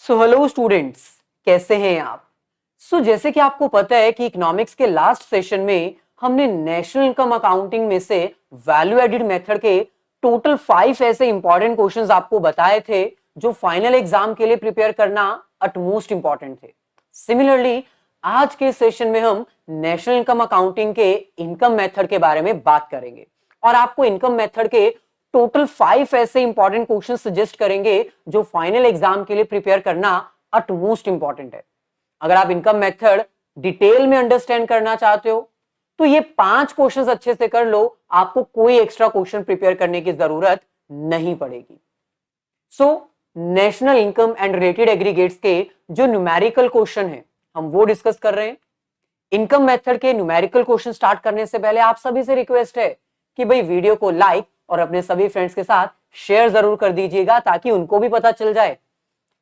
So hello students, कैसे हैं आप? जैसे कि आपको पता है कि इकोनॉमिक्स के लास्ट सेशन में हमने नेशनल इनकम अकाउंटिंग में से वैल्यू एडिड मेथड के टोटल 5 ऐसे इंपॉर्टेंट क्वेश्चंस आपको बताए थे जो फाइनल एग्जाम के लिए प्रिपेयर करना अटमोस्ट इंपॉर्टेंट थे। सिमिलरली आज के सेशन में हम नेशनल इनकम अकाउंटिंग के इनकम मेथड के बारे में बात करेंगे और आपको इनकम मेथड के टोटल 5 ऐसे इंपॉर्टेंट क्वेश्चन सजेस्ट करेंगे जो फाइनल एग्जाम के लिए प्रिपेयर करना अटमोस्ट इंपॉर्टेंट है। अगर आप इनकम मेथड डिटेल में अंडरस्टैंड करना चाहते हो तो ये 5 क्वेश्चंस अच्छे से कर लो, आपको कोई एक्स्ट्रा क्वेश्चन प्रिपेयर करने की जरूरत नहीं पड़ेगी। National income and related aggregates के जो न्यूमेरिकल क्वेश्चन है हम वो डिस्कस कर रहे हैं। इनकम मेथड के न्यूमेरिकल क्वेश्चन स्टार्ट करने से पहले आप सभी से रिक्वेस्ट है कि भाई वीडियो को लाइक और अपने सभी फ्रेंड्स के साथ शेयर जरूर कर दीजिएगा ताकि उनको भी पता चल जाए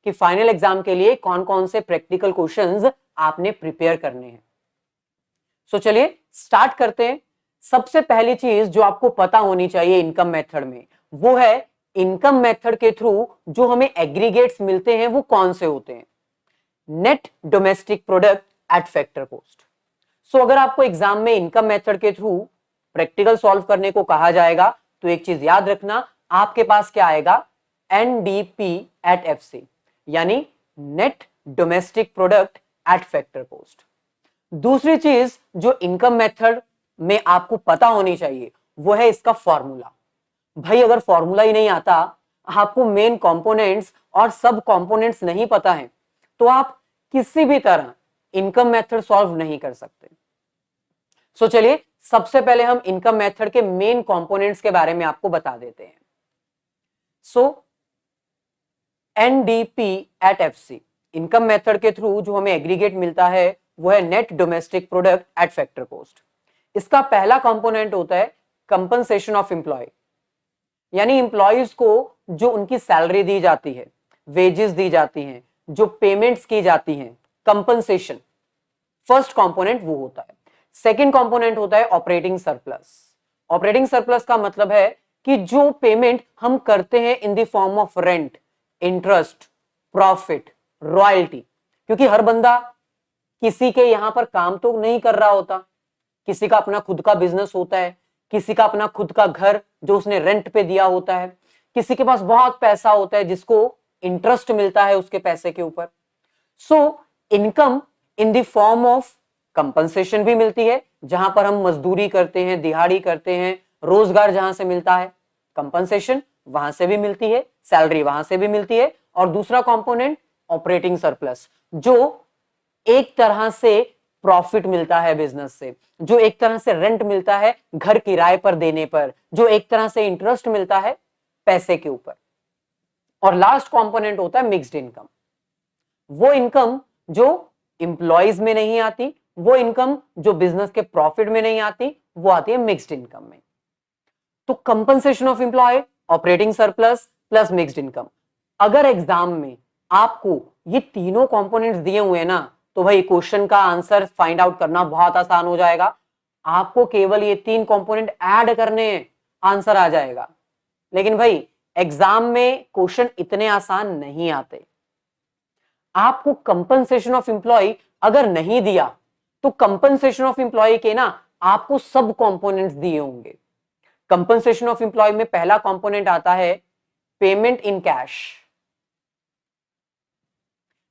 कि फाइनल एग्जाम के लिए कौन कौन से प्रैक्टिकल क्वेश्चंस आपने प्रिपेयर करने हैं। चलिए स्टार्ट करते हैं। सबसे पहली चीज जो आपको पता होनी चाहिए इनकम मेथड में वो है इनकम मेथड के थ्रू जो हमें एग्रीगेट्स मिलते हैं वो कौन से होते हैं। Net domestic product at factor cost. अगर आपको एग्जाम में इनकम मेथड के थ्रू प्रैक्टिकल सॉल्व करने को कहा जाएगा तो एक चीज याद रखना, आपके पास क्या आएगा, एनडीपी एट एफसी यानी net domestic product at factor cost. दूसरी चीज जो इनकम मेथड में आपको पता होनी चाहिए वो है इसका फॉर्मूला। भाई अगर फॉर्मूला ही नहीं आता, आपको मेन कंपोनेंट्स और सब कंपोनेंट्स नहीं पता है तो आप किसी भी तरह इनकम मेथड सॉल्व नहीं कर सकते। चलिए सबसे पहले हम इनकम मेथड के मेन कंपोनेंट्स के बारे में आपको बता देते हैं। NDP at FC income method के थ्रू जो हमें एग्रीगेट मिलता है वो है net domestic product at factor cost. इसका पहला कंपोनेंट होता है कंपनसेशन ऑफ एम्प्लॉय, यानी एम्प्लॉयज को जो उनकी सैलरी दी जाती है, वेजेस दी जाती हैं, जो पेमेंट्स की जाती हैं, कंपनसेशन फर्स्ट कंपोनेंट वो होता है। सेकंड कंपोनेंट होता है ऑपरेटिंग सरप्लस। ऑपरेटिंग सरप्लस का मतलब है कि जो पेमेंट हम करते हैं in the form of rent, interest, profit, royalty, क्योंकि हर बंदा किसी के यहां पर काम तो नहीं कर रहा होता, किसी का अपना खुद का बिजनेस होता है, किसी का अपना खुद का घर जो उसने रेंट पे दिया होता है, किसी के पास बहुत पैसा होता है जिसको इंटरेस्ट मिलता है उसके पैसे के ऊपर। Income in the form of compensation भी मिलती है, जहां पर हम मजदूरी करते हैं, दिहाड़ी करते हैं, रोजगार जहां से मिलता है कंपनसेशन वहां से भी मिलती है, सैलरी वहां से भी मिलती है। और दूसरा कंपोनेंट ऑपरेटिंग सरप्लस, जो एक तरह से प्रॉफिट मिलता है बिजनेस से, जो एक तरह से रेंट मिलता है घर किराए पर देने पर, जो एक तरह से इंटरेस्ट मिलता है पैसे के ऊपर। और लास्ट कंपोनेंट होता है मिक्स्ड इनकम, वो इनकम जो इंप्लॉइज में नहीं आती, वो इनकम जो बिजनेस के प्रॉफिट में नहीं आती, वो आती है मिक्स्ड इनकम में। तो compensation of employ, operating surplus plus mixed income. अगर एग्जाम में आपको ये तीनों कंपोनेंट्स दिए हुए हैं ना तो भाई क्वेश्चन का आंसर फाइंड आउट करना बहुत आसान हो जाएगा। आपको केवल ये 3 कंपोनेंट ऐड करने हैं, आंसर आ जाएगा। लेकिन भाई एग्जाम में क्वेश्चन इतने आसान नहीं आते। आपको कंपनसेशन ऑफ एम्प्लॉय अगर नहीं दिया तो कंपनसेशन ऑफ एम्प्लॉय के ना आपको सब कंपोनेंट्स दिए होंगे। कंपनसेशन ऑफ एम्प्लॉय में पहला कंपोनेंट आता है पेमेंट इन कैश,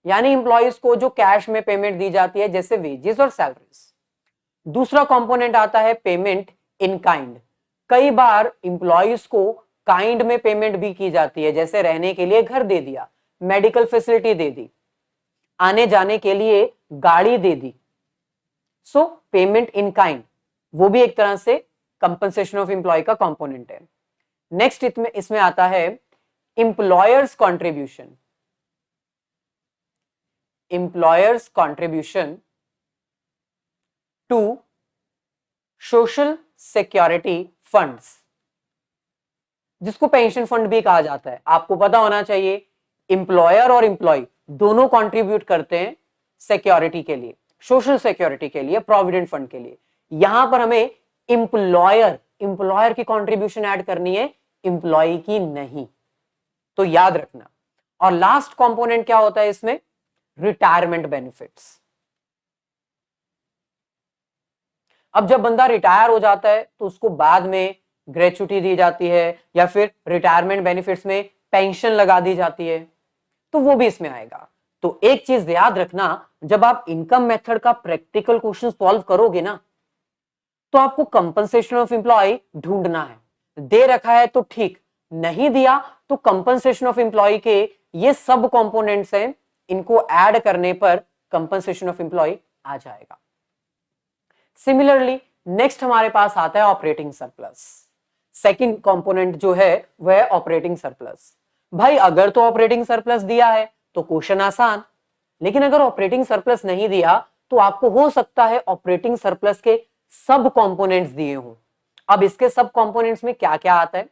यानी एम्प्लॉयज को जो कैश में पेमेंट दी जाती है जैसे वेजेस और सैलरीज। दूसरा कंपोनेंट आता है पेमेंट इन काइंड। कई बार एम्प्लॉयज को काइंड में पेमेंट भी की जाती है, जैसे रहने के लिए घर दे दिया, मेडिकल फैसिलिटी दे दी, आने जाने के लिए गाड़ी दे दी। पेमेंट इन काइंड वो भी एक तरह से कंपनसेशन ऑफ एम्प्लॉय का कंपोनेंट है। नेक्स्ट इसमें आता है employers contribution. Employers contribution to social security funds, जिसको पेंशन फंड भी कहा जाता है। आपको पता होना चाहिए एम्प्लॉयर और एम्प्लॉय दोनों कंट्रीब्यूट करते हैं सिक्योरिटी के लिए, सोशल सिक्योरिटी के लिए, प्रोविडेंट फंड के लिए। यहां पर हमें एम्प्लॉयर की कंट्रीब्यूशन ऐड करनी है, एम्प्लॉय की नहीं। तो याद रखना और लास्ट कंपोनेंट क्या होता है इसमें, रिटायरमेंट बेनिफिट्स। अब जब बंदा रिटायर हो जाता है तो उसको बाद में ग्रेच्युटी दी जाती है या फिर रिटायरमेंट बेनिफिट्स में पेंशन लगा दी जाती है, तो वो भी इसमें आएगा। तो एक चीज याद रखना, जब आप इनकम मेथड का प्रैक्टिकल क्वेश्चन सॉल्व करोगे ना, तो आपको कंपनसेशन ऑफ एम्प्लॉय ढूंढना है। दे रखा है तो ठीक, नहीं दिया तो कंपनसेशन ऑफ एम्प्लॉय के ये सब कंपोनेंट्स हैं, इनको ऐड करने पर कंपनसेशन ऑफ एम्प्लॉय आ जाएगा। सिमिलरली नेक्स्ट हमारे पास आता है ऑपरेटिंग सरप्लस। सेकंड कंपोनेंट जो है वह है ऑपरेटिंग सरप्लस। भाई अगर तो ऑपरेटिंग सरप्लस दिया है तो क्वेश्चन आसान, लेकिन अगर ऑपरेटिंग सरप्लस नहीं दिया तो आपको हो सकता है ऑपरेटिंग सरप्लस के सब कंपोनेंट्स दिए हों। अब इसके सब कंपोनेंट्स में क्या क्या आता है,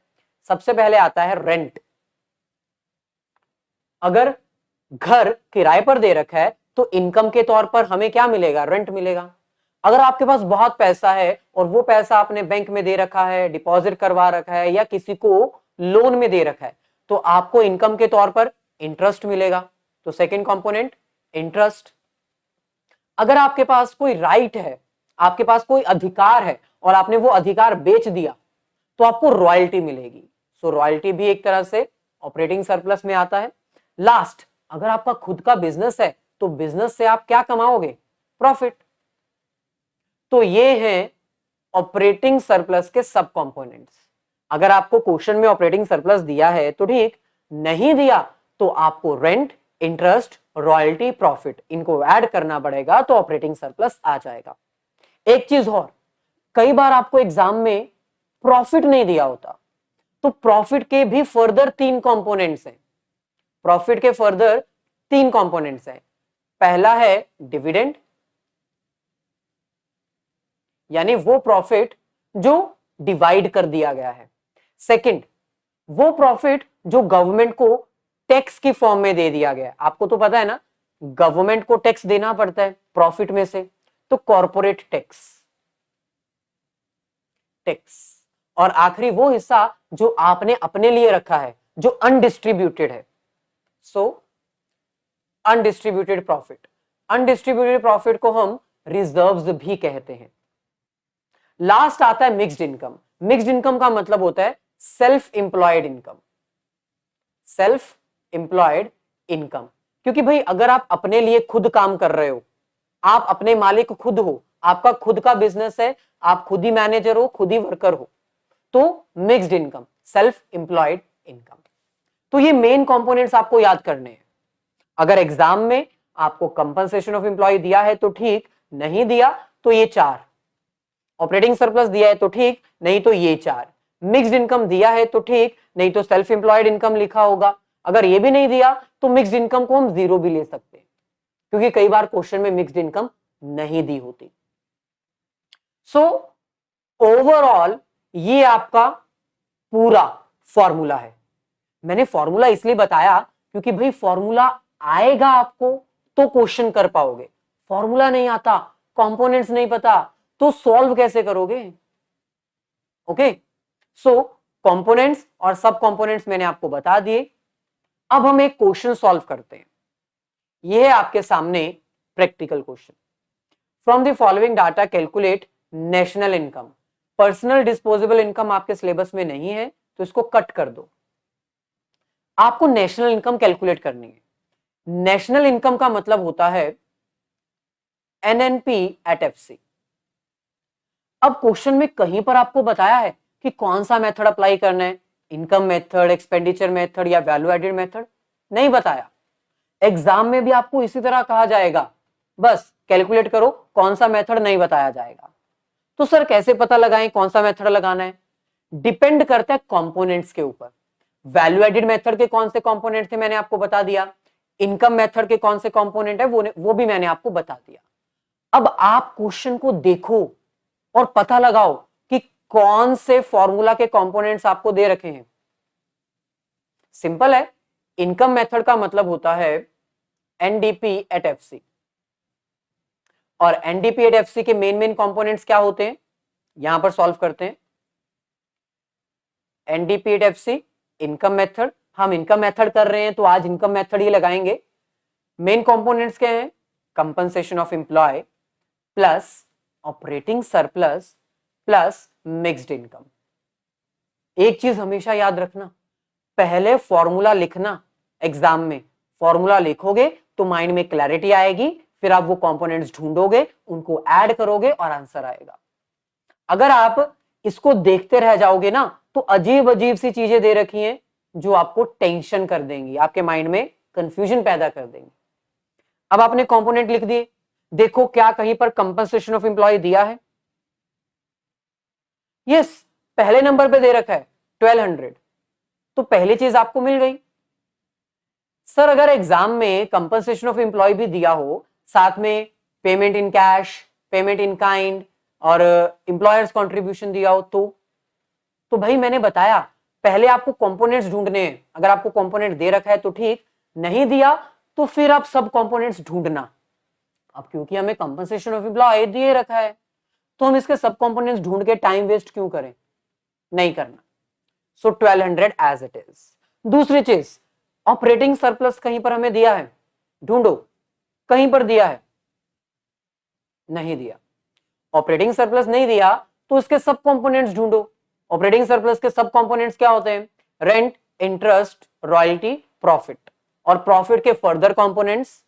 सबसे पहले आता है रेंट। अगर घर किराए पर दे रखा है तो इनकम के तौर पर हमें क्या मिलेगा, रेंट मिलेगा। अगर आपके पास बहुत पैसा है और वो पैसा आपने बैंक में दे रखा है, डिपॉजिट करवा रखा है या किसी को लोन में दे रखा है, तो आपको इनकम के तौर पर इंटरेस्ट मिलेगा। तो सेकंड कंपोनेंट इंटरेस्ट। अगर आपके पास कोई राइट है, आपके पास कोई अधिकार है और आपने वो अधिकार बेच दिया तो आपको रॉयल्टी मिलेगी। सो रॉयल्टी भी एक तरह से ऑपरेटिंग सरप्लस में आता है। लास्ट, अगर आपका खुद का बिजनेस है तो बिजनेस से आप क्या कमाओगे, प्रॉफिट। तो ये हैं ऑपरेटिंग सरप्लस के सब कंपोनेंट्स। अगर आपको क्वेश्चन में ऑपरेटिंग सरप्लस दिया है तो ठीक, नहीं दिया तो आपको रेंट, इंटरेस्ट, रॉयल्टी, प्रॉफिट इनको ऐड करना पड़ेगा तो ऑपरेटिंग सरप्लस आ जाएगा। एक चीज और, कई बार आपको एग्जाम में प्रॉफिट नहीं दिया होता, तो प्रॉफिट के भी फर्दर 3 कंपोनेंट्स हैं। प्रॉफिट के फर्दर 3 कंपोनेंट्स हैं। पहला है डिविडेंड, यानी वो प्रॉफिट जो डिवाइड कर दिया गया है। सेकंड, वो प्रॉफिट जो गवर्नमेंट को टैक्स की फॉर्म में दे दिया गया है। आपको तो पता है ना, गवर्नमेंट को टैक्स देना पड़ता है प्रॉफिट में से, तो कॉर्पोरेट टैक्स। और आखिरी वो हिस्सा जो आपने अपने लिए रखा है, जो अनडिस्ट्रीब्यूटेड है। सो अनडिस्ट्रीब्यूटेड प्रॉफिट। अनडिस्ट्रीब्यूटेड प्रॉफिट को हम रिजर्व्स भी कहते हैं। लास्ट आता है मिक्स्ड इनकम। मिक्स्ड इनकम का मतलब होता है self employed income. Self employed income, क्योंकि भाई अगर आप अपने लिए खुद काम कर रहे हो, आप अपने मालिक खुद हो, आपका खुद का बिजनेस है, आप खुद ही मैनेजर हो, खुद ही वर्कर हो, तो mixed income, self employed income. तो ये मेन कंपोनेंट्स आपको याद करने हैं। अगर एग्जाम में आपको कंपनसेशन ऑफ एम्प्लॉय दिया है तो ठीक, नहीं दिया तो ये 4। ऑपरेटिंग सरप्लस दिया है तो ठीक, नहीं तो ये 4। मिक्स्ड इनकम दिया है तो ठीक, नहीं तो सेल्फ एम्प्लॉयड इनकम लिखा होगा। अगर ये भी नहीं दिया तो मिक्स्ड इनकम को हम 0 भी ले सकते हैं, क्योंकि कई बार क्वेश्चन में मिक्स्ड इनकम नहीं दी होती। सो ओवरऑल ये आपका पूरा फॉर्मूला है। मैंने फॉर्मूला इसलिए बताया क्योंकि भाई फॉर्मूला आएगा आपको तो क्वेश्चन कर पाओगे, फॉर्मूला नहीं आता, कंपोनेंट्स नहीं पता, तो सॉल्व कैसे करोगे। ओके, सो कंपोनेंट्स और सब कंपोनेंट्स मैंने आपको बता दिए। अब हम एक क्वेश्चन सॉल्व करते हैं। यह है आपके सामने practical question. From the following data calculate national income. Personal disposable income आपके सिलेबस में नहीं है तो इसको कट कर दो। आपको नेशनल इनकम कैलकुलेट करनी है। नेशनल इनकम का मतलब होता है एनएनपी एट एफसी। अब क्वेश्चन में कहीं पर आपको बताया है कि कौन सा मेथड अप्लाई करना है, इनकम मेथड, एक्सपेंडिचर मेथड या वैल्यू एडेड मेथड, नहीं बताया। एग्जाम में भी आपको इसी तरह कहा जाएगा, बस कैलकुलेट करो, कौन सा मेथड नहीं बताया जाएगा। तो सर कैसे पता लगाएं कौन सा मेथड लगाना है, डिपेंड करता है कंपोनेंट्स के ऊपर। वैल्यू एडेड मेथड के कौन से कंपोनेंट थे मैंने आपको बता दिया, इनकम मेथड के कौन से कंपोनेंट है वो भी मैंने आपको बता दिया। अब आप क्वेश्चन को देखो और पता लगाओ कि कौन से फॉर्मूला के कंपोनेंट्स आपको दे रखे हैं। सिंपल है, इनकम मेथड का मतलब होता है एनडीपी एट एफसी, और एनडीपी एट एफसी के मेन कंपोनेंट्स क्या होते हैं, यहां पर सॉल्व करते हैं। NDP at FC income method, हम इनकम मेथड कर रहे हैं तो आज इनकम मेथड ही लगाएंगे। मेन कंपोनेंट्स क्या हैं? Compensation of employ plus operating surplus plus mixed income. एक चीज हमेशा याद रखना, पहले फॉर्मूला लिखना। एग्जाम में फॉर्मूला लिखोगे तो माइंड में क्लैरिटी आएगी, फिर आप वो कंपोनेंट्स ढूंढोगे, उनको ऐड करोगे और आंसर आएगा। अगर आप इसको देखते रह जाओगे ना तो अजीब अजीब सी चीजें दे रखी हैं जो आपको टेंशन कर देंगी, आपके माइंड में कंफ्यूजन पैदा कर देंगी। अब आपने कंपोनेंट लिख दिए, देखो क्या कहीं पर कंपनसेशन ऑफ एम्प्लॉय दिया है? यस, पहले नंबर पे दे रखा है 1200, तो पहली चीज आपको मिल गई। सर अगर एग्जाम में कंपनसेशन ऑफ एम्प्लॉय भी दिया हो, साथ में payment in cash, payment in kind और एम्प्लॉयर्स कंट्रीब्यूशन दिया हो तो भाई मैंने बताया पहले आपको कंपोनेंट्स ढूंढने हैं। अगर आपको कंपोनेंट दे रखा है तो ठीक, नहीं दिया तो फिर आप सब कंपोनेंट्स ढूंढना। अब क्योंकि हमें कंपनसेशन ऑफ एम्प्लॉय दिए रखा है तो हम इसके सब कंपोनेंट्स ढूंढ के टाइम वेस्ट क्यों करें? नहीं करना। सो 1200 एज इट इज। दूसरी चीज, ऑपरेटिंग सरप्लस कहीं पर हमें दिया है, ढूंढो कहीं पर दिया है? नहीं दिया। ऑपरेटिंग सरप्लस नहीं दिया तो इसके सब कंपोनेंट्स ढूंढो। ऑपरेटिंग सरप्लस के सब कंपोनेंट्स क्या होते हैं? Rent, interest, royalty, profit. और प्रॉफिट के फर्दर कंपोनेंट्स,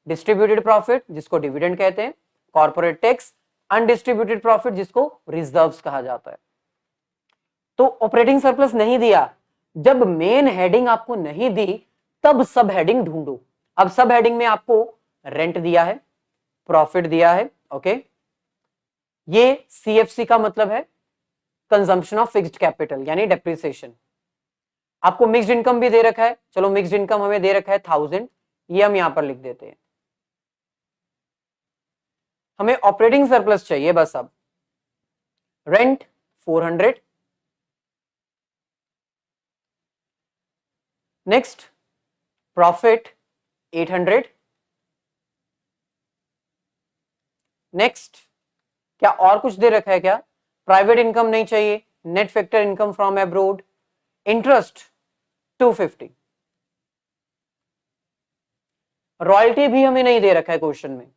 डिस्ट्रीब्यूटेड प्रॉफिट जिसको डिविडेंड कहते हैं, कॉर्पोरेट टैक्स, अनडिस्ट्रीब्यूटेड प्रॉफिट जिसको रिजर्व्स कहा जाता है। तो ऑपरेटिंग सरप्लस नहीं दिया, जब मेन हेडिंग आपको नहीं दी तब सब हेडिंग ढूंढो। अब सब हेडिंग में आपको रेंट दिया है, प्रॉफिट दिया है, ओके। ये सीएफसी का मतलब है कंजम्पशन ऑफ फिक्स्ड कैपिटल यानी डेप्रिसिएशन। आपको मिक्स्ड इनकम भी दे रखा है, चलो मिक्स्ड इनकम हमें दे रखा है 1000, ये हम यहां पर लिख देते हैं। हमें ऑपरेटिंग सरप्लस चाहिए बस। अब रेंट 400, नेक्स्ट प्रॉफिट 800, नेक्स्ट क्या और कुछ दे रखा है क्या? प्राइवेट इनकम नहीं चाहिए, net factor income from abroad, interest 250, royalty भी हमें नहीं दे रखा है क्वेश्चन में,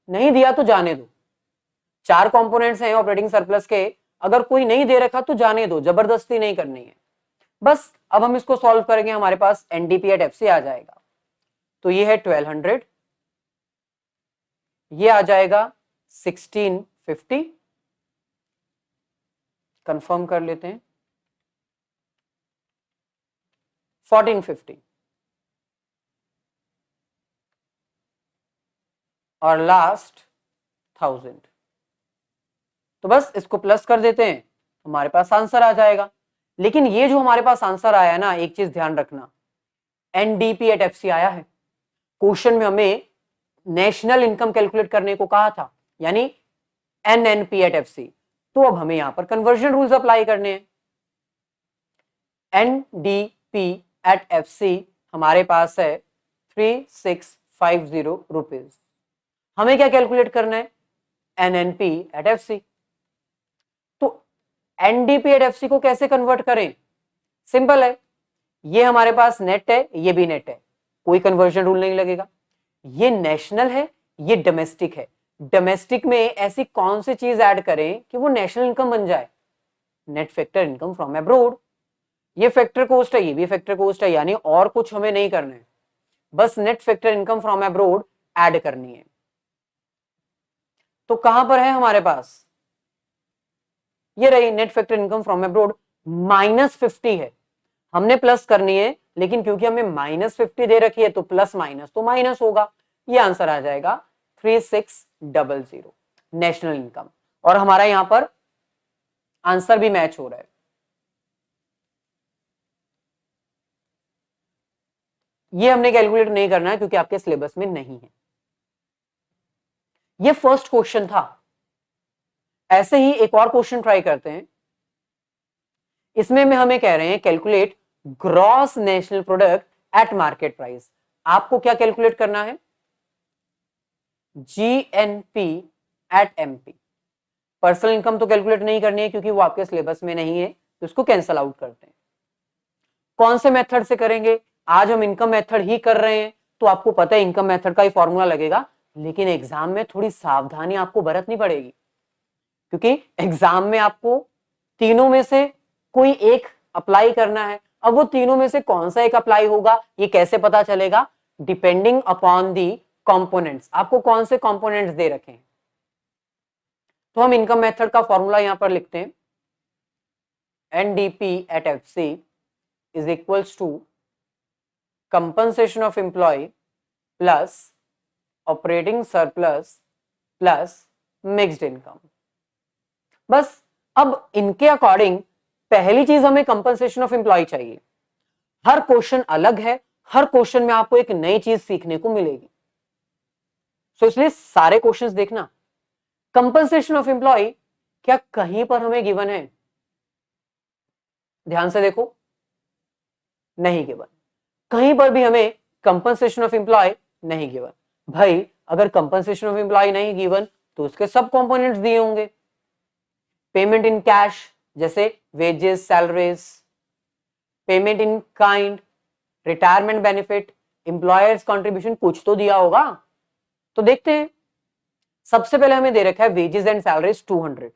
नहीं दिया तो जाने दो। 4 कंपोनेंट्स हैं ऑपरेटिंग सरप्लस के, अगर कोई नहीं दे रखा तो जाने दो, जबरदस्ती नहीं करनी है। बस अब हम इसको सॉल्व करेंगे, हमारे पास एनडीपी एट एफसी आ जाएगा। तो ये है 1200, ये आ जाएगा 1650, कंफर्म कर लेते हैं 1450, और लास्ट 1000। तो बस इसको प्लस कर देते हैं, हमारे पास आंसर आ जाएगा। लेकिन ये जो हमारे पास आंसर आया ना, एक चीज ध्यान रखना, एनडीपी एट एफसी आया है। क्वेश्चन में हमें नेशनल इनकम कैलकुलेट करने को कहा था, यानी एनएनपी एट एफसी। तो अब हमें यहां पर कन्वर्जन रूल्स अप्लाई करने हैं। एनडीपी एट एफसी हमारे पास है 3650 रुपीज। हमें क्या कैलकुलेट करना है? NNP at FC. तो एनडीपी एट एफसी को कैसे कन्वर्ट करें? सिंपल है, ये हमारे पास नेट है, ये भी नेट है, कोई कन्वर्जन रूल नहीं लगेगा। ये नेशनल है, ये डोमेस्टिक है, डोमेस्टिक में ऐसी कौन सी चीज ऐड करें कि वो नेशनल इनकम बन जाए? Net factor income from abroad. ये फैक्टर कॉस्ट है, ये भी फैक्टर कॉस्ट है, यानी और कुछ हमें नहीं करना है, बस net factor income from abroad add करनी है। तो कहां पर है हमारे पास? ये रही net factor income from abroad, -50 है, हमने प्लस करनी है, लेकिन क्योंकि हमें -50 दे रखी है तो प्लस माइनस तो माइनस होगा। ये आंसर आ जाएगा 3600 नेशनल इनकम। और हमारा यहां पर आंसर भी मैच हो रहा है। ये हमने कैलकुलेट नहीं करना है क्योंकि आपके सिलेबस में नहीं है। ये फर्स्ट क्वेश्चन था। ऐसे ही एक और क्वेश्चन ट्राई करते हैं। इसमें में हमें कह रहे हैं calculate gross national product at market price. आपको क्या कैलकुलेट करना है? GNP at MP. Personal income तो कैलकुलेट नहीं करनी है क्योंकि वो आपके सिलेबस में नहीं है, तो इसको कैंसल आउट करते हैं। कौन से मेथड से करेंगे? आज हम इनकम मेथड ही कर रहे हैं, तो आपको पता है इनकम मेथड का ही फॉर्मूला लगेगा, लेकिन एग्जाम में थोड़ी सावधानी आपको बरतनी पड़ेगी, क्योंकि एग्जाम में आपको तीनों में से कोई एक अप्लाई करना है। अब वो तीनों में से कौन सा एक अप्लाई होगा ये कैसे पता चलेगा? Depending upon the components. आपको कौन से कंपोनेंट्स दे रखे हैं, तो हम इनकम मेथड का फॉर्मूला यहां पर लिखते हैं, NDP at FC is equals to compensation of employee plus operating surplus plus mixed income। बस अब इनके अकॉर्डिंग पहली चीज हमें कंपनसेशन ऑफ एम्प्लॉय चाहिए। हर क्वेश्चन अलग है, हर क्वेश्चन में आपको एक नई चीज सीखने को मिलेगी, सो इसलिए सारे क्वेश्चंस देखना। कंपनसेशन ऑफ एम्प्लॉय क्या कहीं पर हमें गिवन है? ध्यान से देखो, नहीं गिवन, कहीं पर भी हमें कंपनसेशन ऑफ एम्प्लॉय नहीं गिवन। भाई अगर कंपनसेशन ऑफ एम्प्लॉय नहीं गिवन तो उसके सब कंपोनेंट्स दिए होंगे। पेमेंट इन कैश जैसे wages, salaries, payment in kind, retirement benefit, employers contribution, कुछ तो दिया होगा। तो देखते हैं, सबसे पहले हमें दे रखा है वेजेस एंड सैलरीज 200,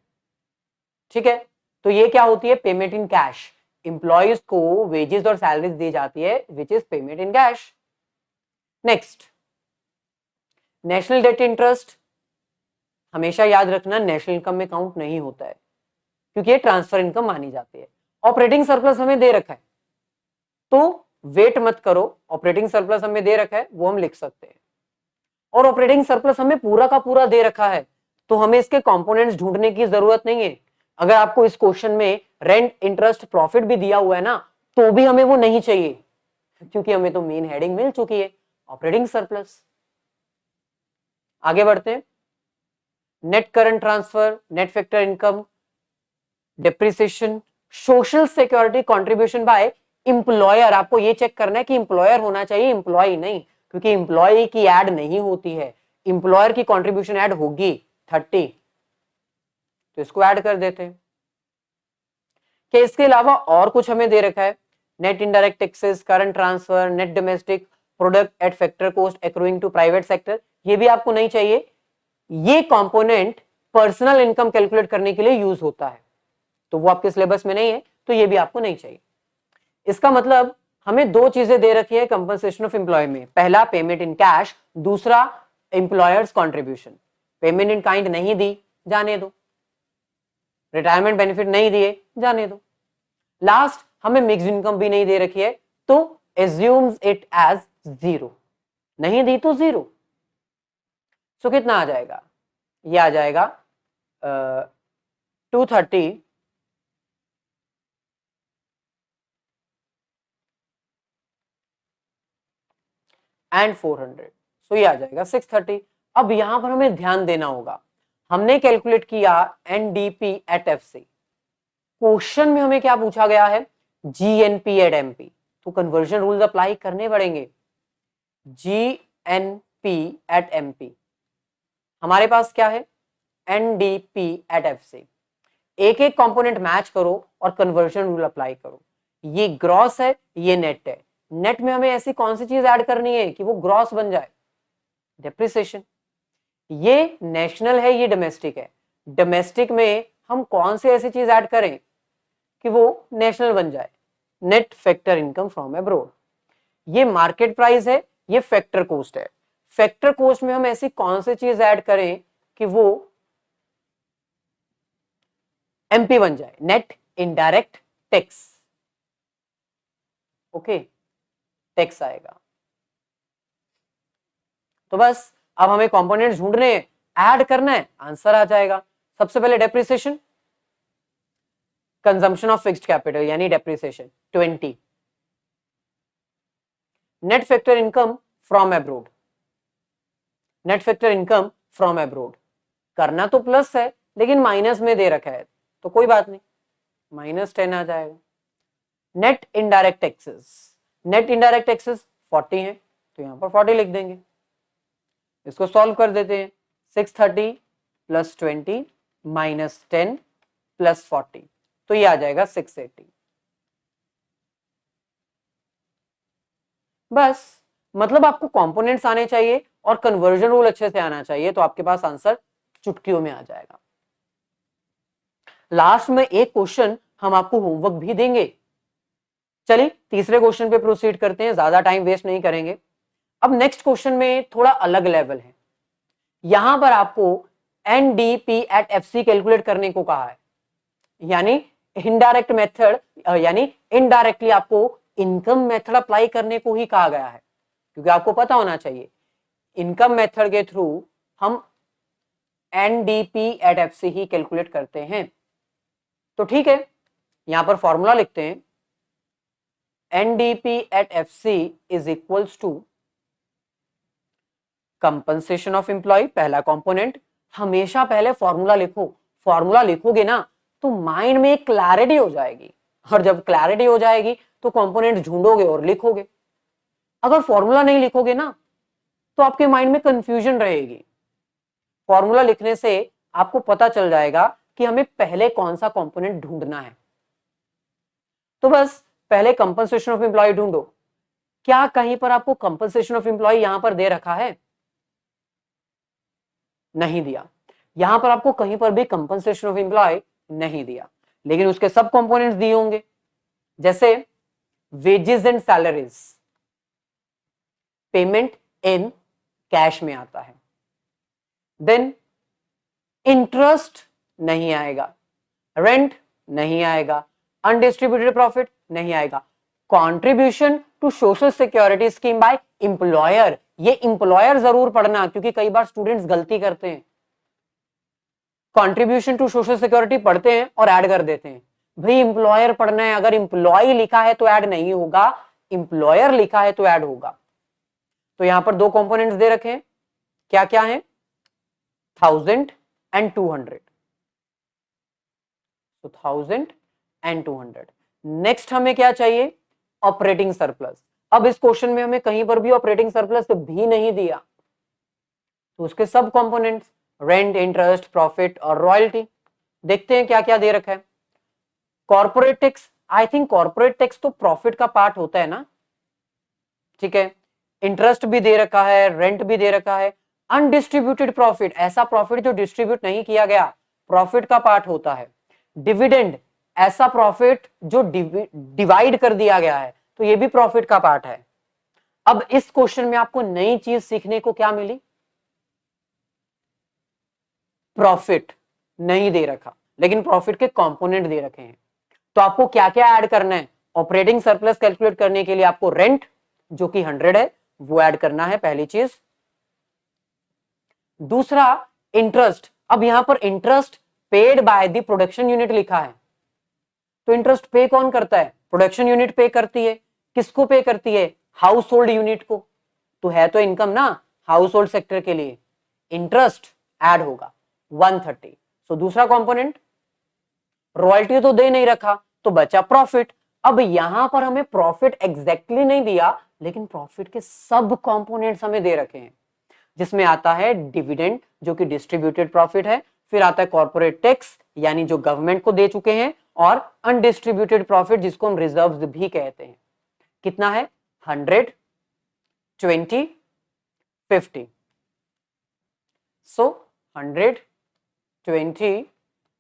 ठीक है, तो ये क्या होती है? Payment in cash. एम्प्लॉयज को वेजेस और सैलरीज दी जाती है which is payment in cash. Next, national debt interest, हमेशा याद रखना नेशनल इनकम में काउंट नहीं होता है, क्योंकि ये ट्रांसफर इनकम मानी जाती है। ऑपरेटिंग सरप्लस हमें दे रखा है, तो वेट मत करो, ऑपरेटिंग सरप्लस हमें दे रखा है वो हम लिख सकते हैं, और ऑपरेटिंग सरप्लस हमें पूरा का पूरा दे रखा है, तो हमें इसके कंपोनेंट्स ढूंढने की जरूरत नहीं है। अगर आपको इस क्वेश्चन में रेंट, इंटरेस्ट, प्रॉफिट भी दिया हुआ है ना, तो भी हमें वो नहीं चाहिए, क्योंकि हमें तो मेन हेडिंग मिल चुकी है, ऑपरेटिंग सरप्लस। आगे बढ़ते हैं, net current transfer, net factor income, depreciation, social security contribution by employer. आपको ये चेक करना है कि एम्प्लॉयर होना चाहिए, एम्प्लॉय नहीं, क्योंकि एम्प्लॉय की ऐड नहीं होती है, एम्प्लॉयर की कंट्रीब्यूशन ऐड होगी 30, तो इसको ऐड कर देते हैं। क्या इसके अलावा और कुछ हमें दे रखा है? Net indirect taxes, current transfer, net domestic product at factor cost accruing to private sector, ये भी आपको नहीं चाहिए। ये कंपोनेंट पर्सनल इनकम कैलकुलेट करने के लिए यूज होता है, तो वो आपके सिलेबस में नहीं है, तो ये भी आपको नहीं चाहिए। इसका मतलब हमें दो चीजें दे रखी है कंपनसेशन ऑफ एम्प्लॉय में, पहला पेमेंट इन कैश, दूसरा employers contribution. Payment in kind नहीं दी, जाने दो, रिटायरमेंट बेनिफिट नहीं दिए, जाने दो, लास्ट हमें मिक्स्ड इनकम भी नहीं दे रखी है, तो एज्यूम्स इट एज 0, नहीं दी तो 0। सो कितना आ जाएगा? ये आ जाएगा 230 एंड 400, सो ये आ जाएगा 630। अब यहां पर हमें ध्यान देना होगा, हमने कैलकुलेट किया एनडीपी एट एफसी, क्वेश्चन में हमें क्या पूछा गया है? जीएनपी एट एमपी, तो कन्वर्जन रूल्स अप्लाई करने पड़ेंगे। जीएनपी एट एमपी, हमारे पास क्या है? NDP at FC. एक एक कंपोनेंट मैच करो और कन्वर्जन रूल अप्लाई करो। ये ग्रॉस है, ये नेट है, नेट में हमें ऐसी कौन सी चीज ऐड करनी है कि वो ग्रॉस बन जाए? डेप्रिसिएशन। ये नेशनल है, ये डोमेस्टिक है, डोमेस्टिक में हम कौन सी ऐसी चीज ऐड करें कि वो नेशनल बन जाए? Net factor income from abroad. ये मार्केट प्राइस है, ये फैक्टर कॉस्ट है, फैक्टर कॉस्ट में हम ऐसी कौन सी चीज ऐड करें कि वो एमपी बन जाए? Net indirect tax, okay, tax आएगा। तो बस अब हमें कंपोनेंट्स ढूंढने हैं, ऐड करना है, आंसर आ जाएगा। सबसे पहले depreciation, consumption of fixed capital यानी depreciation 20, net factor income from abroad, net factor income from abroad करना तो प्लस है, लेकिन माइनस में दे रखा है, तो कोई बात नहीं, -10 आ जाएगा। Net indirect taxes, net indirect taxes 40 है, तो यहां पर 40 लिख देंगे। इसको सॉल्व कर देते हैं, 630 + 20 -10 + 40, तो ये आ जाएगा 680। बस, मतलब आपको कंपोनेंट्स आने चाहिए और कन्वर्जन रूल अच्छे से आना चाहिए, तो आपके पास आंसर चुटकियों में आ जाएगा। लास्ट में एक क्वेश्चन हम आपको होमवर्क भी देंगे। चलिए तीसरे क्वेश्चन पे प्रोसीड करते हैं, ज्यादा टाइम वेस्ट नहीं करेंगे। अब नेक्स्ट क्वेश्चन में थोड़ा अलग लेवल है। यहां पर आपको एनडीपी एट एफसी कैलकुलेट करने को कहा है, यानी इनडायरेक्ट मेथड, यानी इनडायरेक्टली आपको इनकम मेथड अप्लाई करने को ही कहा गया है, क्योंकि आपको पता होना चाहिए इनकम मेथड के थ्रू हम NDP at FC he calculate करते हैं। तो ठीक है, यहां पर फॉर्मूला लिखते हैं, NDP at FC is equals to compensation of employ, पहला कंपोनेंट। हमेशा पहले फॉर्मूला लिखो, फॉर्मूला लिखोगे ना तो माइंड में एक क्लैरिटी हो जाएगी, और जब क्लैरिटी हो जाएगी तो कंपोनेंट ढूंढोगे और लिखोगे। अगर फॉर्मूला नहीं लिखोगे ना तो आपके माइंड में कंफ्यूजन रहेगी। फॉर्मूला लिखने से आपको पता चल जाएगा कि हमें पहले कौन सा कंपोनेंट ढूंढना है। तो बस पहले कंपनसेशन ऑफ एम्प्लॉय ढूंढो। क्या कहीं पर आपको कंपनसेशन ऑफ एम्प्लॉय यहां पर दे रखा है? नहीं दिया। यहां पर आपको कहीं पर भी कंपनसेशन ऑफ एम्प्लॉय नहीं दिया, लेकिन उसके सब कंपोनेंट्स दिए होंगे, जैसे wages and salaries, payment in cash में आता है। देन इंटरेस्ट नहीं आएगा, रेंट नहीं आएगा, अनडिस्ट्रीब्यूटेड प्रॉफिट नहीं आएगा, contribution to social security scheme by employer, ये एम्प्लॉयर जरूर पढ़ना, क्योंकि कई बार स्टूडेंट्स गलती करते हैं, कंट्रीब्यूशन टू सोशल सिक्योरिटी पढ़ते हैं और ऐड कर देते हैं। भाई एम्प्लॉयर पढ़ना है, अगर एम्प्लॉय लिखा है तो ऐड नहीं होगा, एम्प्लॉयर लिखा है तो ऐड होगा। तो यहां पर दो कंपोनेंट्स दे रखे हैं, क्या क्या है? 1000 एंड 200। तो 1000 एंड 200। नेक्स्ट हमें क्या चाहिए? Operating surplus. अब इस क्वेश्चन में हमें कहीं पर भी ऑपरेटिंग सरप्लस भी नहीं दिया, तो उसके सब कंपोनेंट्स रेंट, इंटरेस्ट, प्रॉफिट और रॉयल्टी। देखते हैं क्या क्या दे रखा है। Corporate tax, I think corporate tax तो प्रॉफिट का पार्ट होता है ना, ठीक है। इंटरेस्ट भी दे रखा है, रेंट भी दे रखा है। अनडिस्ट्रीब्यूटेड प्रॉफिट, ऐसा प्रॉफिट जो डिस्ट्रीब्यूट नहीं किया गया, प्रॉफिट का पार्ट होता है। डिविडेंड, ऐसा प्रॉफिट जो डिवाइड कर दिया गया है, तो ये भी प्रॉफिट का पार्ट है। अब इस क्वेश्चन में आपको नई चीज सीखने को क्या मिली? प्रॉफिट नहीं दे रखा, लेकिन प्रॉफिट के कंपोनेंट दे रखे हैं। तो आपको क्या क्या ऐड करना है? ऑपरेटिंग सरप्लस कैलकुलेट करने के लिए आपको रेंट, जो कि 100 है, वो ऐड करना है, पहली चीज। दूसरा इंटरेस्ट। अब यहां पर interest paid by the production unit लिखा है, तो इंटरेस्ट पे कौन करता है? प्रोडक्शन यूनिट पे करती है। किसको पे करती है? हाउस होल्ड यूनिट को। तो है तो इनकम ना हाउस होल्ड सेक्टर के लिए, इंटरेस्ट ऐड होगा 130। सो दूसरा कंपोनेंट। रॉयल्टी तो दे नहीं रखा, तो बचा प्रॉफिट। अब यहां पर हमें प्रॉफिट एग्जैक्टली नहीं दिया, लेकिन प्रॉफिट के सब कंपोनेंट्स हमें दे रखे हैं, जिसमें आता है डिविडेंड, जो कि डिस्ट्रीब्यूटेड प्रॉफिट है, फिर आता है कॉर्पोरेट टैक्स, यानी जो गवर्नमेंट को दे चुके हैं, और अनडिस्ट्रीब्यूटेड प्रॉफिट, जिसको हम रिजर्व्स भी कहते हैं। कितना है? 100, 20, 50। सो 100, 20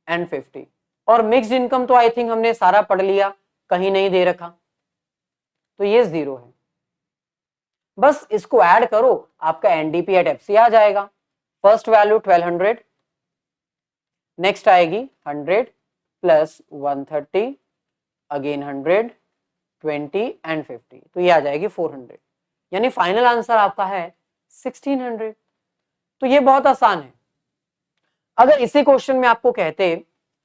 एंड 50। और मिक्स्ड इनकम तो आई थिंक हमने सारा पढ़ लिया, कहीं नहीं दे रखा, तो ये 0 है। बस इसको ऐड करो, आपका एनडीपी एट एफसी आ जाएगा। फर्स्ट वैल्यू 1200, नेक्स्ट आएगी 100 प्लस 130, अगेन 100, 20 एंड 50, तो ये आ जाएगी 400। यानी फाइनल आंसर आपका है 1600। तो ये बहुत आसान है। अगर इसी क्वेश्चन में आपको कहते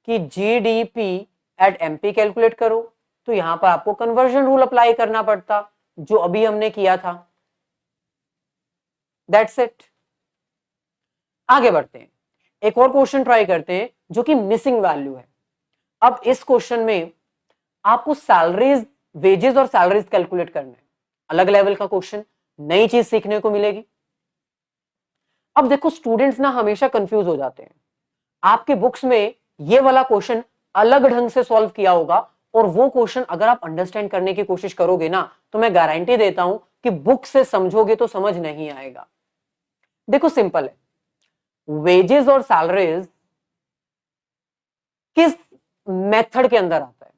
कि जीडीपी एट एमपी कैलकुलेट करो, तो यहां पर आपको कन्वर्जन रूल अप्लाई करना पड़ता, जो अभी हमने किया था। That's it. आगे बढ़ते हैं, एक और क्वेश्चन ट्राई करते हैं, जो कि मिसिंग वैल्यू है। अब इस क्वेश्चन में आपको सैलरीज, वेजेस और सैलरीज कैलकुलेट करना है। अलग लेवल का क्वेश्चन, नई चीज सीखने को मिलेगी। अब देखो स्टूडेंट्स ना हमेशा कंफ्यूज हो जाते हैं। आपके बुक्स में ये वाला क्वेश्चन अलग ढंग से सॉल्व किया होगा, और वो क्वेश्चन अगर आप अंडरस्टैंड करने की कोशिश करोगे ना, तो मैं गारंटी देता हूं कि बुक से समझोगे तो समझ नहीं आएगा। देखो सिंपल है, वेजेस और सैलरीज किस मेथड के अंदर आता है?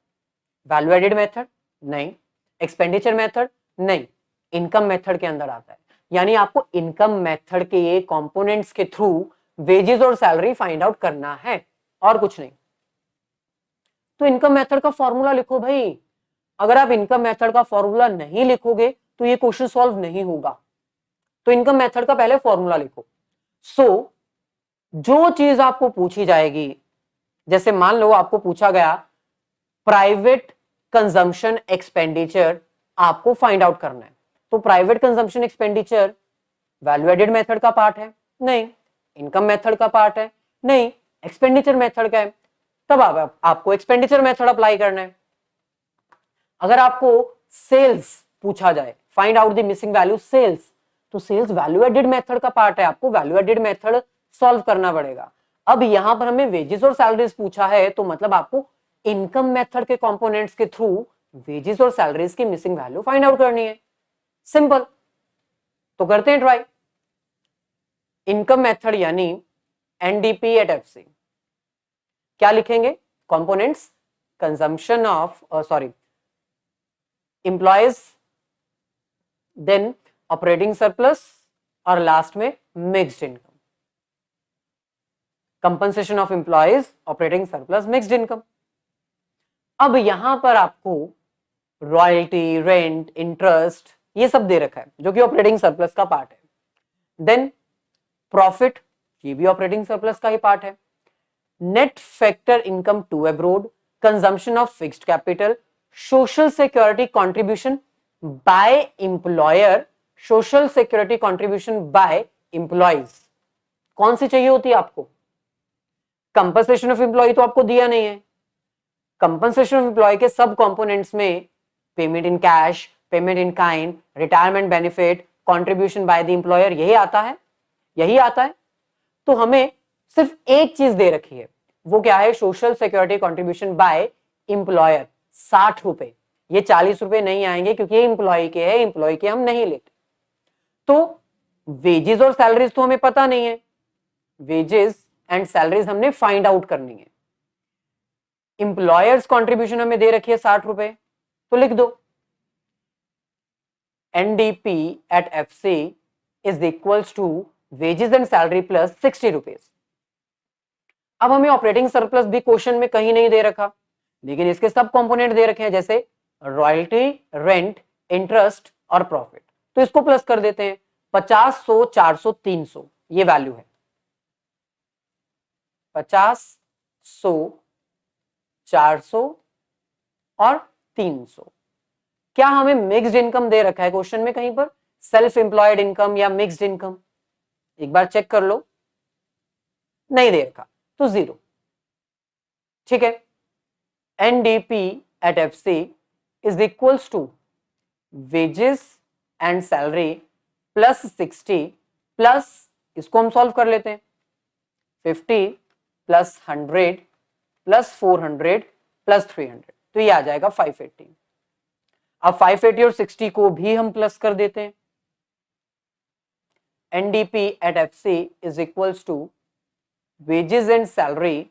Value added method? नहीं। Expenditure method? नहीं। इनकम मेथड के अंदर आता है। यानी आपको इनकम मेथड के ये कंपोनेंट्स के थ्रू वेजेस और सैलरी फाइंड आउट करना है, और कुछ नहीं। तो इनकम मेथड का फॉर्मूला लिखो भाई। अगर आप इनकम मेथड का फॉर्मूला नहीं लिखोगे तो ये क्वेश्चन सॉल्व नहीं होगा। तो इनकम मेथड का पहले फॉर्मूला लिखो। जो चीज आपको पूछी जाएगी, जैसे मान लो आपको पूछा गया प्राइवेट कंजम्पशन एक्सपेंडिचर आपको फाइंड आउट करना है, तो private consumption expenditure value added method का पार्ट है? नहीं। इनकम मेथड का पार्ट है? नहीं। एक्सपेंडिचर मेथड का है। तब आपको एक्सपेंडिचर मेथड अप्लाई करना है। अगर आपको सेल्स पूछा जाए, find out the missing value sales, तो सेल्स वैल्यू एडेड मेथड का पार्ट है, आपको वैल्यू एडेड मेथड सॉल्व करना पड़ेगा। अब यहां पर हमें वेजेस और सैलरीज पूछा है, तो मतलब आपको इनकम मेथड के कंपोनेंट्स के थ्रू वेजेस और सैलरीज की मिसिंग वैल्यू फाइंड आउट करनी है। सिंपल। तो करते हैं ट्राई। इनकम मेथड यानी एनडीपी एट एफसी, क्या लिखेंगे? Components consumption of employees, then operating surplus, और लास्ट में mixed income. Compensation of employees, operating surplus, mixed income. अब यहां पर आपको रॉयल्टी, रेंट, इंटरेस्ट ये सब दे रखा है, जो कि ऑपरेटिंग सरप्लस का पार्ट है। देन प्रॉफिट, ये भी ऑपरेटिंग सरप्लस का ही पार्ट है। Net factor income to abroad, consumption of fixed capital, social security contribution by employer, social security contribution by employees. कौन सी चाहिए होती है आपको? कंपनसेशन ऑफ एम्प्लॉय तो आपको दिया नहीं है। कंपनसेशन ऑफ एम्प्लॉय के सब कंपोनेंट्स में payment in cash, payment in kind, retirement benefit, contribution by the employer, यही आता है, यही आता है। तो हमें सिर्फ एक चीज दे रखी है, वो क्या है? Social security contribution by employer, 60 रुपए। ये 40 रुपए नहीं आएंगे क्योंकि ये एम्प्लॉय के है, एम्प्लॉय के हम नहीं लेते। तो वेजेस और सैलरीज तो हमें पता नहीं है, वेजेस एंड सैलरीज हमने फाइंड आउट करनी है। एम्प्लॉयर्स कंट्रीब्यूशन हमें दे रखी है 60 रुपए, तो लिख दो NDP at FC is equals to wages and salary plus 60 rupees. अब हमें ऑपरेटिंग सरप्लस भी क्वेश्चन में कहीं नहीं दे रखा, लेकिन इसके सब कंपोनेंट दे रखे हैं, जैसे रॉयल्टी, रेंट, इंटरेस्ट और प्रॉफिट। तो इसको प्लस कर देते हैं। 50, 100, 400, 300 ये वैल्यू है। 50, 100, 400 और 300। क्या हमें मिक्स्ड इनकम दे रखा है क्वेश्चन में कहीं पर? सेल्फ एम्प्लॉयड इनकम या मिक्स्ड इनकम? एक बार चेक कर लो, नहीं दे रखा, तो 0। ठीक है। NDP at FC is equals to wages and salary plus 60 plus, इसको हम सॉल्व कर लेते हैं, 50 प्लस 100 प्लस 400 प्लस 300, तो ये आ जाएगा 580। अब 580 और 60 को भी हम प्लस कर देते हैं। NDP at FC is equals to wages and salary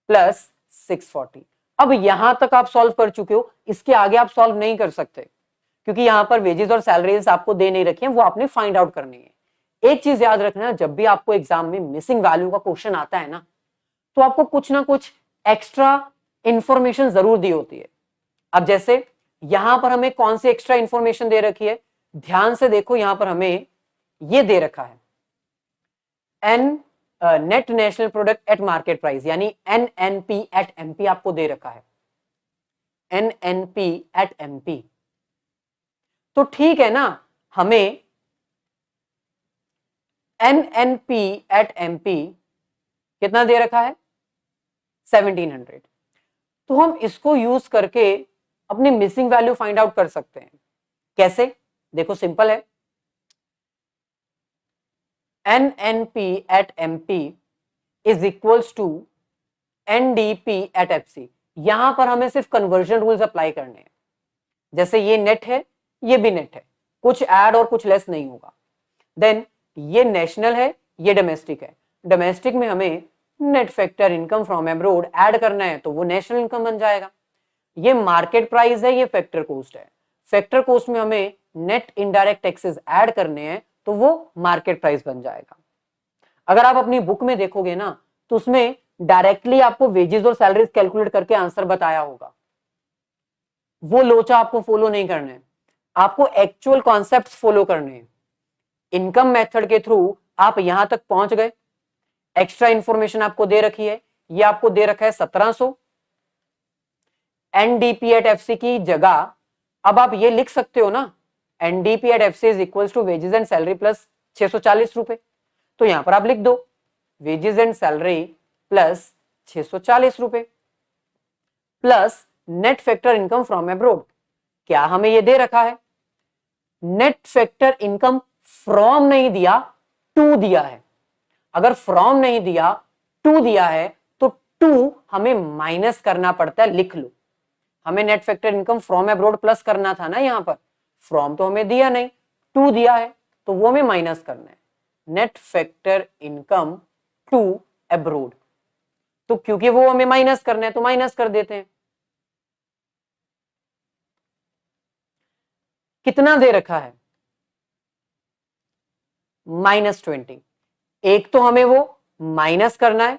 plus 640। अब यहां तक आप सॉल्व कर चुके हो, इसके आगे आप सॉल्व नहीं कर सकते, क्योंकि यहां पर वेजेस और सैलरीज आपको दे नहीं रखी है, वो आपने फाइंड आउट करनी है। एक चीज याद रखना, जब भी आपको एग्जाम में मिसिंग वैल्यू का क्वेश्चन आता है ना, तो आपको कुछ ना कुछ एक्स्ट्रा इंफॉर्मेशन जरूर दी होती है। अब जैसे यहां पर हमें कौन सी एक्स्ट्रा इंफॉर्मेशन दे रखी है, ध्यान से देखो, यहां पर हमें ये दे रखा है N net national product at market price, यानी NNP एट MP आपको दे रखा है, NNP एट MP। तो ठीक है ना, हमें NNP एट MP कितना दे रखा है? 1700। तो हम इसको यूज करके अपनी मिसिंग वैल्यू फाइंड आउट कर सकते हैं। कैसे? देखो सिंपल है, NNP at MP is equals to NDP at FC। यहां पर हमें सिर्फ कन्वर्जन रूल्स अप्लाई करने हैं, जैसे ये नेट है, ये भी नेट है, कुछ ऐड और कुछ लेस नहीं होगा। देन ये नेशनल है, ये डोमेस्टिक है। डोमेस्टिक में हमें net factor income from abroad add करना है तो वो नेशनल इनकम बन जाएगा। ये मार्केट प्राइस है, ये फैक्टर कॉस्ट है। फैक्टर कॉस्ट में हमें नेट इनडायरेक्ट टैक्सेस ऐड करने हैं तो वो मार्केट प्राइस बन जाएगा। अगर आप अपनी बुक में देखोगे ना तो उसमें डायरेक्टली आपको वेजेस और सैलरीज कैलकुलेट करके आंसर बताया होगा। वो लोचा आपको फॉलो नहीं करना है, आपको एक्चुअल कॉन्सेप्ट्स फॉलो करने हैं। इनकम मेथड के थ्रू आप यहां तक पहुंच गए, एक्स्ट्रा इंफॉर्मेशन आपको दे रखी है, ये आपको दे रखा है 1700। एनडीपी एट एफसी की जगह अब आप ये लिख सकते हो ना, NDP at FC is equal to wages and salary plus 640 रुपए। तो यहां पर आप लिख दो वेजेस एंड सैलरी प्लस 640 रुपए plus net factor income from abroad. क्या हमें ये दे रखा है? नेट फैक्टर इनकम फ्रॉम नहीं दिया, टू दिया है। अगर फ्रॉम नहीं दिया, टू दिया है तो टू हमें माइनस करना पड़ता है। लिख लो, हमें net factor income from abroad plus करना था ना, यहां पर फ्रॉम तो हमें दिया नहीं, टू दिया है तो वो हमें माइनस करना है। Net factor income to abroad, तो क्योंकि वो हमें माइनस करना है तो माइनस कर देते हैं। कितना दे रखा है? -20। एक तो हमें वो माइनस करना है,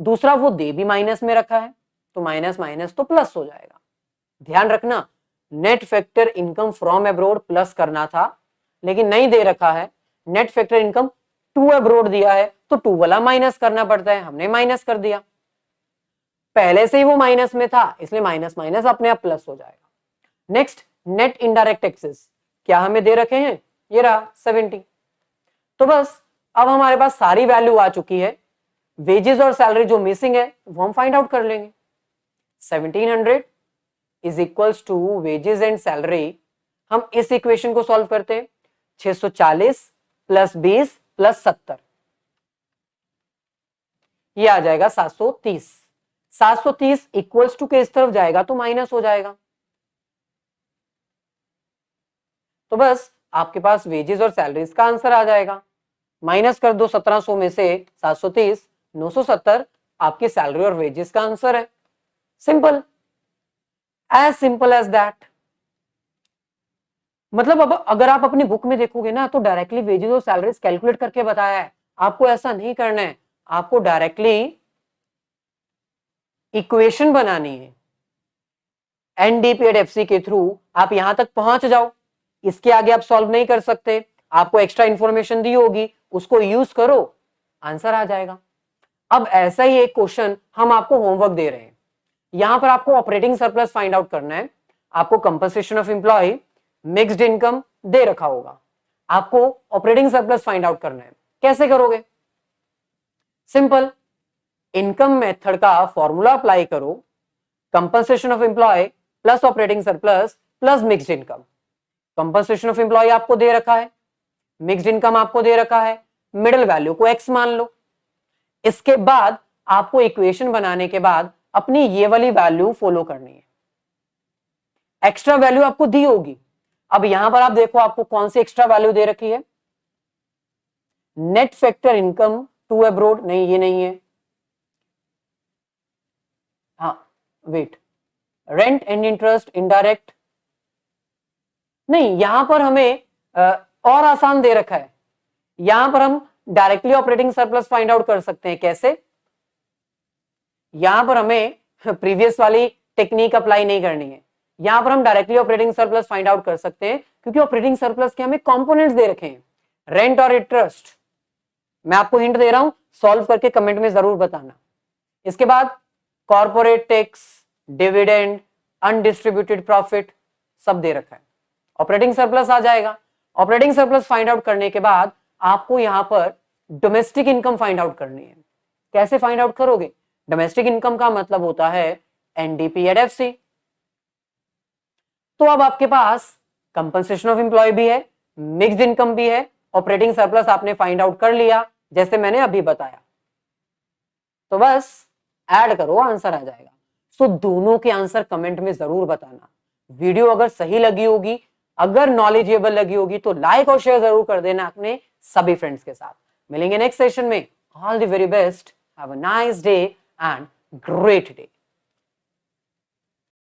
दूसरा वो दे भी माइनस में रखा है तो माइनस माइनस तो प्लस हो जाएगा। ध्यान रखना, net factor income from abroad plus करना था लेकिन नहीं दे रखा है। Net factor income to abroad दिया है तो टू वाला माइनस करना पड़ता है, हमने माइनस कर दिया। पहले से ही वो माइनस में था इसलिए माइनस माइनस अपने आप प्लस हो जाएगा। नेक्स्ट, नेट इनडायरेक्ट टैक्सेस क्या हमें दे रखे हैं? ये रहा 70। तो बस अब हमारे पास सारी वैल्यू आ चुकी है। वेजेस और सैलरी जो मिसिंग है वो हम फाइंड आउट कर लेंगे। 1700 is equals to wages and salary. हम इस इक्वेशन को सॉल्व करते हैं, 640 प्लस 20 प्लस 70, ये आ जाएगा 730। 730 इक्वल्स टू के इस तरफ जाएगा तो माइनस हो जाएगा। तो बस आपके पास वेजेस और सैलरीज का आंसर आ जाएगा। माइनस कर दो 1700 में से 730, 970 आपकी सैलरी और वेजेस का आंसर है। Simple, as simple as that. मतलब अब अगर आप अपनी बुक में देखोगे ना तो डायरेक्टली वेजेस और सैलरीज कैलकुलेट करके बताया है। आपको ऐसा नहीं करना है, आपको डायरेक्टली इक्वेशन बनानी है। एनडीपी एट एफसी के थ्रू आप यहां तक पहुंच जाओ, इसके आगे आप सॉल्व नहीं कर सकते। आपको एक्स्ट्रा इंफॉर्मेशन दी होगी, उसको यूज करो, आंसर आ जाएगा। अब ऐसा ही एक क्वेश्चन हम आपको होमवर्क दे रहे हैं। यहां पर आपको ऑपरेटिंग सरप्लस फाइंड आउट करना है। आपको compensation of employ, mixed income दे रखा होगा, आपको ऑपरेटिंग सरप्लस फाइंड आउट करना है। कैसे करोगे? सिंपल, इनकम मेथड का फॉर्मूला अप्लाई करो, compensation of employ plus operating surplus plus mixed income. Compensation of employ आपको दे रखा है, मिक्स्ड इनकम आपको दे रखा है, मिडिल वैल्यू को x मान लो। इसके बाद आपको इक्वेशन बनाने के बाद अपनी ये वाली वैल्यू फॉलो करनी है। एक्स्ट्रा वैल्यू आपको दी होगी। अब यहां पर आप देखो आपको कौन सी एक्स्ट्रा वैल्यू दे रखी है? Net factor income to abroad, नहीं ये नहीं है। हाँ wait, rent and interest indirect, नहीं यहां पर हमें और आसान दे रखा है। यहां पर हम directly operating surplus find out कर सकते हैं। कैसे? यहां पर हमें प्रीवियस वाली टेक्निक अप्लाई नहीं करनी है, यहां पर हम directly operating surplus find out कर सकते हैं क्योंकि ऑपरेटिंग सरप्लस के हमें कंपोनेंट्स दे रखे हैं, रेंट और इंटरेस्ट। मैं आपको हिंट दे रहा हूं, सॉल्व करके कमेंट में जरूर बताना। इसके बाद corporate tax, dividend, undistributed profit सब दे रखा है। ऑपरेटिंग सरप्लस आ जाएगा। ऑपरेटिंग सरप्लस फाइंड आउट करने के बाद आपको यहां पर डोमेस्टिक इनकम फाइंड आउट करनी है। कैसे फाइंड आउट करोगे? डोमेस्टिक इनकम का मतलब होता है एनडीपी एट एफसी। तो अब आपके पास कंपनसेशन ऑफ एम्प्लॉय भी है, मिक्स्ड इनकम भी है, ऑपरेटिंग सरप्लस आपने फाइंड आउट कर लिया जैसे मैंने अभी बताया। तो बस ऐड करो, आंसर आ जाएगा। सो दोनों के आंसर कमेंट में जरूर बताना। वीडियो अगर सही लगी होगी अगर नॉलेजेबल लगी होगी तो लाइक और शेयर जरूर कर देना अपने सभी फ्रेंड्स के साथ। मिलेंगे नेक्स्ट सेशन में। All the very best, have a nice day and great day.